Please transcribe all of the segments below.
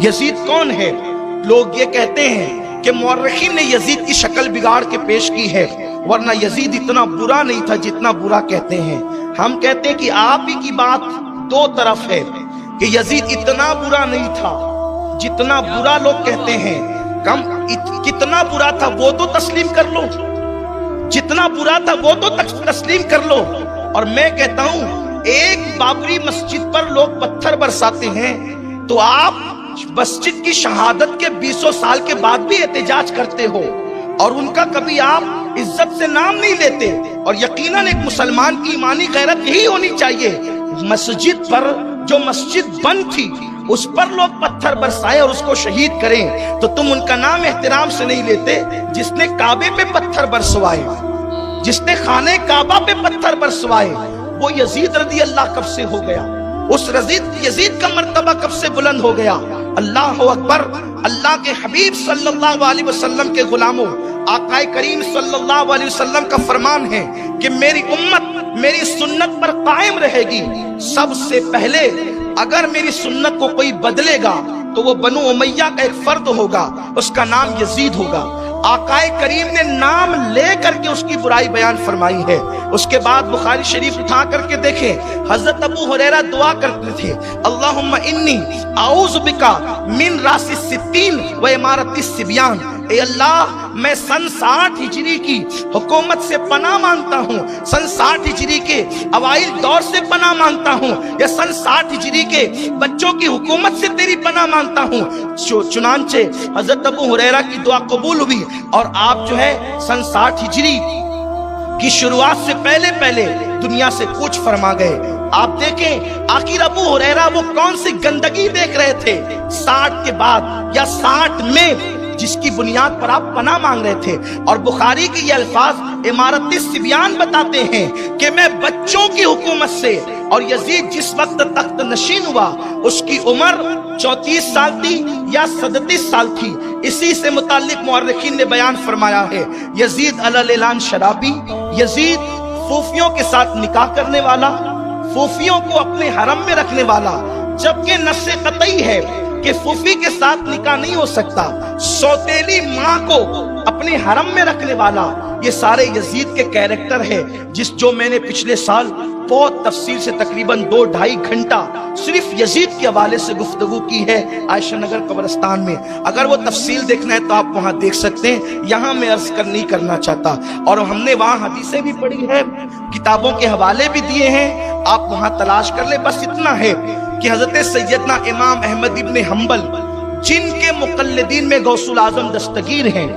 یزید کون ہے؟ لوگ یہ کہتے ہیں کہ مورخین نے یزید کی شکل بگاڑ کے پیش کی ہے، ورنہ یزید اتنا برا نہیں تھا جتنا برا کہتے ہیں۔ ہم کہتے ہیں کہ آپ ہی کی بات دو طرف ہے، کہ یزید اتنا برا نہیں تھا جتنا برا لوگ کہتے ہیں۔ کتنا برا تھا وہ تو تسلیم کر لو، جتنا برا تھا وہ تو تسلیم کر لو۔ اور میں کہتا ہوں ایک بابری مسجد پر لوگ پتھر برساتے ہیں تو آپ مسجد کی شہادت کے 20 سال کے بعد بھی احتجاج کرتے ہو، اور ان کا کبھی آپ عزت سے نام نہیں لیتے۔ اور یقیناً ایک مسلمان کی ایمانی غیرت یہی ہونی چاہیے، مسجد پر جو مسجد بند تھی اس پر لوگ پتھر برسائے اور اس کو شہید کریں تو تم ان کا نام احترام سے نہیں لیتے۔ جس نے کعبے پہ پتھر برسوائے، جس نے خانہ کعبہ پہ پتھر برسوائے، وہ یزید رضی اللہ کب سے ہو گیا؟ اس یزید کا مرتبہ کب سے بلند ہو گیا؟ اللہ اکبر۔ اللہ کے حبیب صلی اللہ علیہ وسلم کے غلاموں، آقا کریم صلی اللہ علیہ وسلم کا فرمان ہے کہ میری امت میری سنت پر قائم رہے گی۔ سب سے پہلے اگر میری سنت کو کوئی بدلے گا تو وہ بنو امیہ کا ایک فرد ہوگا، اس کا نام یزید ہوگا۔ آقا کریم نے نام لے کر کے اس کی برائی بیان فرمائی ہے۔ اس کے بعد بخاری شریف اٹھا کر کے دیکھیں، حضرت ابو ہریرہ دعا کرتے تھے، اللہم انی اعوذ بکا من راس الستین و امارت الصبیان، اے اللہ میں سن 60 ہجری کی حکومت سے پناہ مانگتا ہوں، سن 60 ہجری کے اوائل دور سے پناہ مانگتا ہوں، یا سن 60 ہجری کے بچوں کی حکومت سے تیری پناہ مانگتا ہوں۔ چنانچہ حضرت ابو ہریرہ کی دعا قبول ہوئی اور آپ جو ہے سن 60 ہجری کی شروعات سے پہلے دنیا سے کوچ فرما گئے۔ آپ دیکھیں آخر ابو ہریرہ وہ کون سی گندگی دیکھ رہے تھے 60 کے بعد یا 60 میں، جس کی بنیاد پر آپ پناہ مانگ رہے تھے۔ اور بخاری کی یہ الفاظ امارت الصبیان بتاتے ہیں کہ میں بچوں کی حکومت سے، اور یزید جس وقت تخت نشین ہوا اس کی عمر 34 سال تھی یا 37 سال تھی۔ اسی سے متعلق مورخین نے بیان فرمایا ہے، یزید علی الاعلان شرابی، یزید پھوپھیوں کے ساتھ نکاح کرنے والا، پھوپھیوں کو اپنے حرم میں رکھنے والا، جبکہ نص قطعی ہے کہ پھوپھی کے ساتھ نکاح نہیں ہو سکتا، سوتیلی ماں کو اپنے حرم میں رکھنے والا۔ یہ سارے یزید کے کیریکٹر ہے، جو میں نے پچھلے سال بہت تفصیل سے تقریباً 2-2.5 گھنٹہ صرف یزید کے حوالے سے گفتگو کی ہے عائشہ نگر قبرستان میں۔ اگر وہ تفصیل دیکھنا ہے تو آپ وہاں دیکھ سکتے ہیں، یہاں میں عرض نہیں کرنا چاہتا۔ اور ہم نے وہاں حدیثیں بھی پڑھی ہے، کتابوں کے حوالے بھی دیے ہیں، آپ وہاں تلاش کر لیں۔ بس اتنا ہے کہ حضرت سیدنا امام احمد ابن حنبل، جن کے مقلدین میں غوث العظم دستگیر ہیں،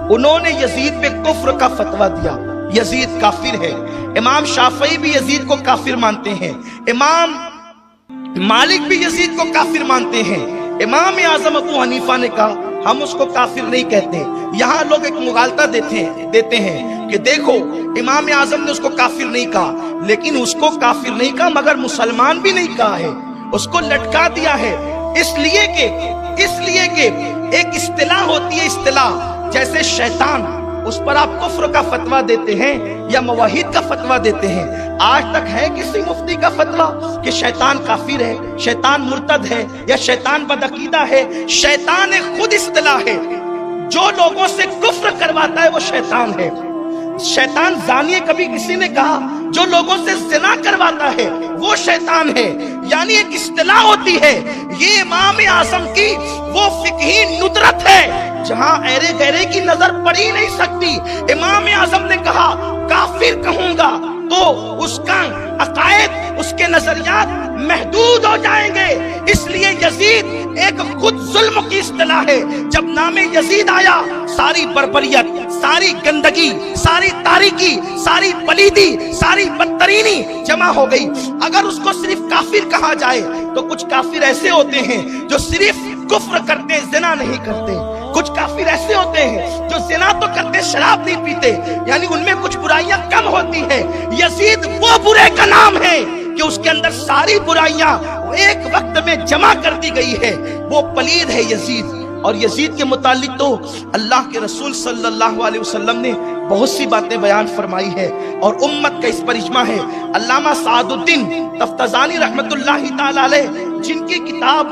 انہوں نے یزید پہ کفر کا فتویٰ دیا، یزید کافر ہے۔ امام شافعی بھی یزید کو کافر مانتے ہیں، امام مالک بھی یزید کو کافر مانتے ہیں۔ امام اعظم ابو حنیفہ نے کہا ہم اس کو کافر نہیں کہتے۔ یہاں لوگ ایک مغالطہ دیتے ہیں کہ دیکھو امام اعظم نے اس کو کافر نہیں کہا، لیکن اس کو کافر نہیں کہا مگر مسلمان بھی نہیں کہا ہے، اس کو لٹکا دیا ہے۔ اس لیے کہ ایک اصطلاح ہوتی ہے، اصطلاح جیسے شیطان، اس پر آپ کفر کا فتویٰ دیتے ہیں یا موحد کا فتویٰ دیتے ہیں۔ آج تک ہے کسی مفتی کا فتویٰ کہ شیطان کافر ہے، شیطان مرتد ہے یا شیطان بدعقیدہ ہے؟ شیطان ایک خود اصطلاح ہے، جو لوگوں سے کفر کرواتا ہے وہ شیطان ہے۔ شیطان زانی ہے، کبھی کسی نے کہا جو لوگوں سے زنا کرواتا ہے وہ شیطان ہے، یعنی ایک اصطلاح ہوتی ہے۔ یہ امام اعظم کی وہ فقہی ندرت ہے جہاں ایرے گہرے کی نظر پڑی نہیں سکتی۔ امام اعظم نے کہا کافر کہوں گا تو اس کا عقائد، اس کے نظریات محدود ہو جائیں گے۔ اس لیے یزید ایک خود ظلم کی اصطلاح ہے۔ جب نام یزید آیا ساری بربریت، ساری گندگی، ساری تاریکی، ساری پلیدی، ساری بدترینی جمع ہو گئی۔ اگر اس کو صرف کافر کہا جائے تو کچھ کافر ایسے ہوتے ہیں جو صرف کفر کرتے، زنا نہیں کرتے۔ کچھ کافر ایسے ہوتے ہیں جو زنا تو کرتے، شراب نہیں پیتے، یعنی ان میں کچھ برائیاں کم ہوتی ہیں۔ یزید وہ برے کا نام ہے کہ اس کے اندر ساری برائیاں ایک وقت میں جمع کر دی گئی ہے، وہ پلید ہے یزید۔ اور یزید کے متعلق تو اللہ کے رسول صلی اللہ علیہ وسلم نے بہت سی باتیں بیان فرمائی ہے اور امت کا اس پر اجماع ہے۔ علامہ سعد الدین تفتزانی رحمت اللہ تعالی علیہ، جن کی کتاب